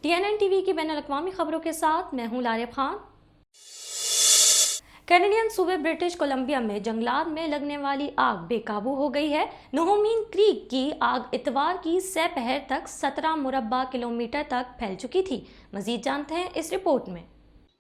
TNN TV की बैनुल अक़वामी खबरों के साथ मैं हूं लारिब खान। कैनेडियन सूबे ब्रिटिश कोलंबिया में जंगलात में लगने वाली आग बेकाबू हो गई है। नोहोमीन क्रीक की आग इतवार की सपहर तक 17 मुरब्बा किलोमीटर तक फैल चुकी थी। मजीद जानते हैं इस रिपोर्ट में।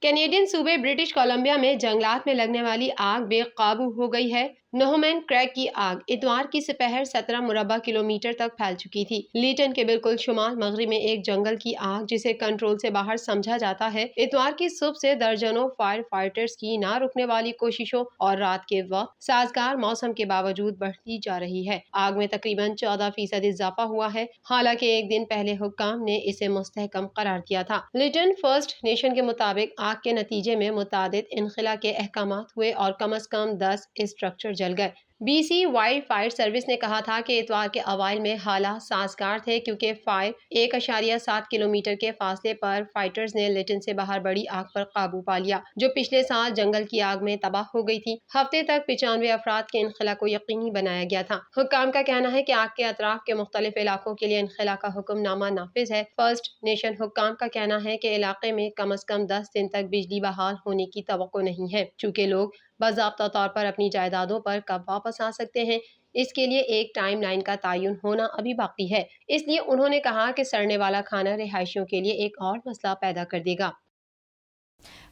कैनेडियन सूबे ब्रिटिश कोलंबिया में जंगलात में लगने वाली आग बेकाबू हो गई है। नोहोमेन क्रैक की आग इतवार की दोपहर 17 मुरब्बा किलोमीटर तक फैल चुकी थी। लीटन के बिल्कुल शुमाल मगरिब में एक जंगल की आग जिसे कंट्रोल से बाहर समझा जाता है, इतवार की सुबह से दर्जनों फायर फाइटर्स की ना रुकने वाली कोशिशों और रात के वक्त साजगार मौसम के बावजूद बढ़ती जा रही है। आग में तकरीबन 14% इजाफा हुआ है। हालांकि एक दिन पहले हुक्काम ने इसे मुस्तहकम करार दिया था। लिटन फर्स्ट नेशन के मुताबिक आग के नतीजे में मुतादिद इनखला के अहकामात हुए और कम अज कम 10 स्ट्रक्चर जल गए। BC वाइल्ड फायर सर्विस ने कहा था कि इतवार के अवाइल में हालात साजगार थे क्योंकि फायर 1.7 किलोमीटर के फासले पर फाइटर्स ने लिटन से बाहर बड़ी आग पर काबू पा लिया जो पिछले साल जंगल की आग में तबाह हो गई थी। हफ्ते तक 95 अफराद के इनखला को यकीनी बनाया गया था। हुक्काम का कहना है कि आग के अतराफ के मुख्तलिफ इलाकों के लिए इनखला का हुक्मनामा नाफिज है। फर्स्ट नेशन हुक्काम का कहना है कि इलाके में कम अज कम 10 दिन तक बिजली बहाल होने की तवक्को नहीं है। चूँकि लोग बाज़ाब्ता तौर पर अपनी जायदादों पर कब वापस आ सकते हैं, इसके लिए एक टाइम लाइन का तयन होना अभी बाकी है। इसलिए उन्होंने कहा कि सड़ने वाला खाना रिहायशियों के लिए एक और मसला पैदा कर देगा।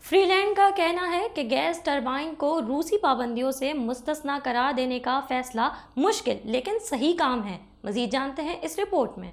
फ्रीलैंड का कहना है कि गैस टरबाइन को रूसी पाबंदियों से मुस्तस्ना करार देने का फैसला मुश्किल लेकिन सही काम है। मजीद जानते हैं इस रिपोर्ट में।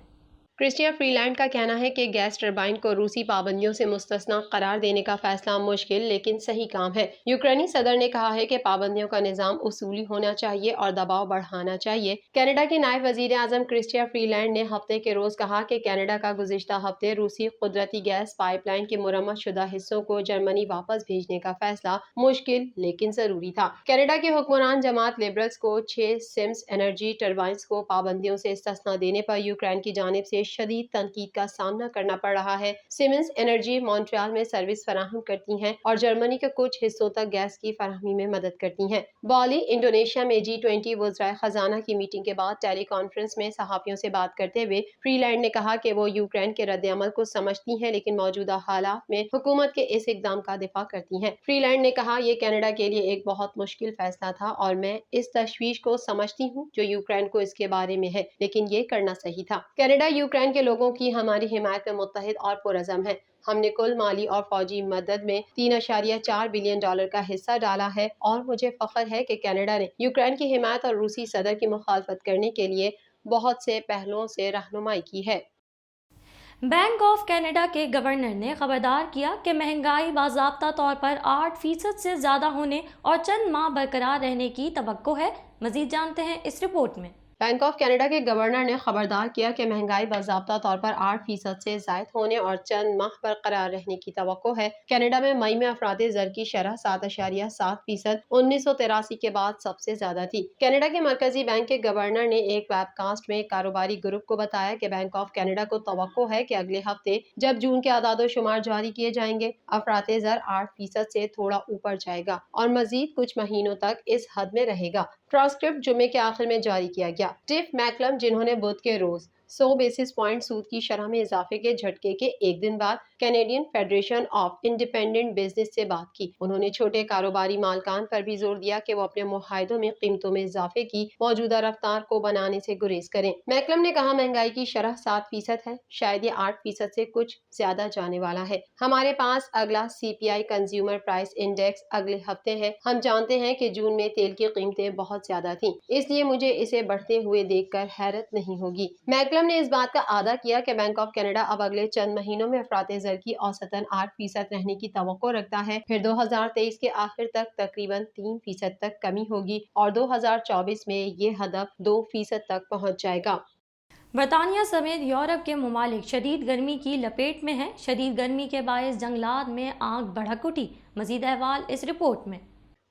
क्रिस्टिया फ्रीलैंड का कहना है कि गैस टरबाइन को रूसी पाबंदियों से मुस्तस्ना करार देने का फैसला मुश्किल लेकिन सही काम है। यूक्रेनी सदर ने कहा है कि पाबंदियों का निजाम उसूली होना चाहिए और दबाव बढ़ाना चाहिए। कनाडा के नायब वजीर आजम क्रिस्टिया फ्रीलैंड ने हफ्ते के रोज कहा कि कनाडा का गुज़िश्ता हफ्ते रूसी कुदरती गैस पाइपलाइन के मुरम्मत शुदा हिस्सों को जर्मनी वापस भेजने का फैसला मुश्किल लेकिन जरूरी था। कनाडा के हुक्मरान जमात लिबरल्स को 6 सिम्स एनर्जी टरबाइंस को पाबंदियों से इस्तिस्ना देने पर यूक्रेन की जानिब से शदीद तनकीद का सामना करना पड़ रहा है। सिमेंस एनर्जी मॉन्ट्रियल में सर्विस फराहम करती हैं और जर्मनी के कुछ हिस्सों तक गैस की फराहमी में मदद करती हैं। बाली इंडोनेशिया में G20 वज़राए खजाना की मीटिंग के बाद टेली कॉन्फ्रेंस में सहाफियों से बात करते हुए फ्रीलैंड ने कहा कि वो यूक्रेन के रद्द अमल को समझती हैं लेकिन मौजूदा हालात में हुकूमत के इस इकदाम का दिफा करती हैं। फ्रीलैंड ने कहा ये कनाडा के लिए एक बहुत मुश्किल फैसला था और मैं इस तशवीश को समझती हूँ जो यूक्रेन को इसके बारे में है, लेकिन ये करना सही था। कनाडा यूक्रेन के लोगों की हमारी हिमायत में मुत्तहिद और पुरअज़म है। हमने कुल माली और फौजी मदद में $3.4 बिलियन का हिस्सा डाला है और मुझे फख्र है कि कनाडा ने यूक्रेन की हिमायत और रूसी सदर की मुखालफत करने के लिए बहुत से पहलुओं से रहनुमाई की है। बैंक ऑफ कनाडा के गवर्नर ने खबरदार किया कि महंगाई बाज़ाब्ता तौर पर 8% से ज़्यादा होने और चंद माह बरकरार रहने की तवक्को है। मजीद जानते हैं इस रिपोर्ट में। बैंक ऑफ कनाडा के गवर्नर ने खबरदार किया कि महंगाई बाज़ाब्ता तौर पर 8% से ज़ायद होने और चंद माह बरकरार रहने की तवक्को है। कनाडा में मई में अफरादी ज़र की शरह 7.7% 1983 के बाद सबसे ज्यादा थी। कनाडा के मरकजी बैंक के गवर्नर ने एक वेबकास्ट में कारोबारी ग्रुप को बताया कि बैंक ऑफ कनाडा को तवक्को है कि अगले हफ्ते जब जून के आदादो शुमार जारी किए जाएंगे, अफरादी ज़र 8% से थोड़ा ऊपर जाएगा और मजीद कुछ महीनों तक इस हद में रहेगा। ट्रांसक्रिप्ट जुमे के आखिर में जारी किया गया। टिफ मैकलम, जिन्होंने बुध के रोज 100 बेसिस पॉइंट सूद की शरह में इजाफे के झटके के एक दिन बाद Canadian federation of independent business से बात की। उन्होंने छोटे कारोबारी मालकान पर भी जोर दिया कि वो अपने मुआहदों में कीमतों में इजाफे की मौजूदा रफ्तार को बनाने से गुरेज करें। मैकलम ने कहा महंगाई की शरह 7% है, शायद ये 8% से कुछ ज्यादा जाने वाला है। हमारे पास अगला CPI कंज्यूमर प्राइस इंडेक्स अगले हफ्ते है। हम जानते हैं कि जून में तेल की कीमतें बहुत ज्यादा थी, इसलिए मुझे इसे बढ़ते हुए देखकर हैरत नहीं होगी। मैकलम ने इस बात का आदा किया कि बैंक ऑफ कनाडा अब अगले चंद महीनों में अफराते ज़र की औसतन 8% रहने की तवक्को रखता है। फिर 2023 के आखिर तक तकरीबन 3% तक कमी होगी और 2024 में ये हदफ 2% तक पहुंच जाएगा। बरतानिया समेत यूरोप के ममालिक शदीद गर्मी की लपेट में हैं। शदीद गर्मी के बायस जंगलात में आग भड़क उठी। मजीद अहवाल इस रिपोर्ट में।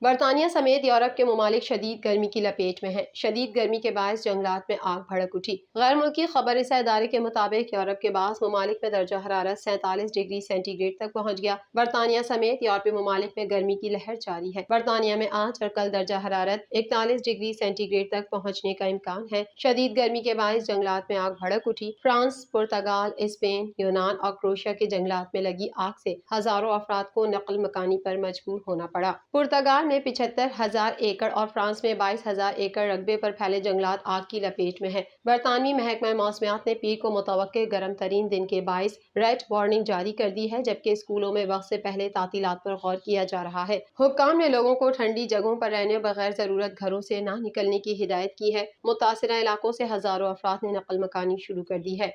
برطانیہ سمیت یورپ کے ممالک شدید گرمی کی لپیٹ میں ہیں۔ شدید گرمی کے باعث جنگلات میں آگ بھڑک اٹھی۔ غیر ملکی خبر رساں ادارے کے مطابق یورپ کے بعض ممالک میں درجہ حرارت 47 ڈگری سینٹی گریڈ تک پہنچ گیا۔ برطانیہ سمیت یورپی ممالک میں گرمی کی لہر جاری ہے۔ برطانیہ میں آج اور کل درجہ حرارت 41 ڈگری سینٹی گریڈ تک پہنچنے کا امکان ہے۔ شدید گرمی کے باعث جنگلات میں آگ بھڑک اٹھی۔ فرانس، پرتگال، اسپین، یونان اور کروشیا کے جنگلات میں لگی آگ سے ہزاروں افراد کو نقل مکانی پر مجبور ہونا پڑا۔ پرتگال میں 75,000 ایکڑ اور فرانس میں 22,000 ایکڑ رقبے پر پھیلے جنگلات آگ کی لپیٹ میں ہیں۔ برطانوی محکمہ موسمیات نے پیر کو متوقع گرم ترین دن کے باعث ریڈ وارننگ جاری کر دی ہے، جبکہ اسکولوں میں وقت سے پہلے تعطیلات پر غور کیا جا رہا ہے۔ حکام نے لوگوں کو ٹھنڈی جگہوں پر رہنے اور بغیر ضرورت گھروں سے نہ نکلنے کی ہدایت کی ہے۔ متاثرہ علاقوں سے ہزاروں افراد نے نقل مکانی شروع کر دی ہے۔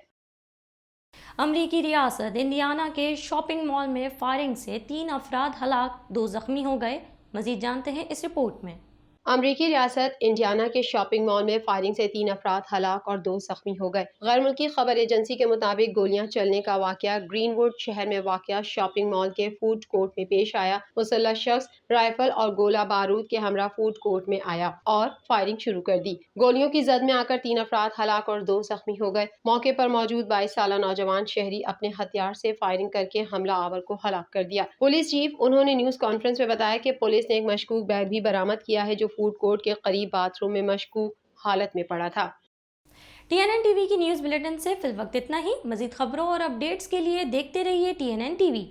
امریکی ریاست انڈیانا کے شاپنگ مال میں فائرنگ سے 3 افراد ہلاک، 2 زخمی ہو گئے۔ مزید جانتے ہیں اس رپورٹ میں۔ امریکی ریاست انڈیانا کے شاپنگ مال میں فائرنگ سے 3 افراد ہلاک اور 2 زخمی ہو گئے۔ غیر ملکی خبر ایجنسی کے مطابق گولیاں چلنے کا واقعہ گرین ووڈ شہر میں واقع شاپنگ مال کے فوڈ کورٹ میں پیش آیا۔ مسلح شخص رائفل اور گولہ بارود کے ہمراہ فوڈ کورٹ میں آیا اور فائرنگ شروع کر دی۔ گولیوں کی زد میں آ کر 3 افراد ہلاک اور 2 زخمی ہو گئے۔ موقع پر موجود 22 سالہ نوجوان شہری اپنے ہتھیار سے فائرنگ کر کے حملہ آور کو ہلاک کر دیا۔ پولیس چیف انہوں نے نیوز کانفرنس میں بتایا کہ پولیس نے ایک مشکوک بیگ بھی برآمد کیا ہے جو فوڈ کورٹ کے قریب باتھ روم میں مشکوک حالت میں پڑا تھا۔ TNN ٹی وی کی نیوز بلیٹن سے فی الوقت اتنا ہی۔ مزید خبروں اور اپڈیٹس کے لیے دیکھتے رہیے TNN ٹی وی۔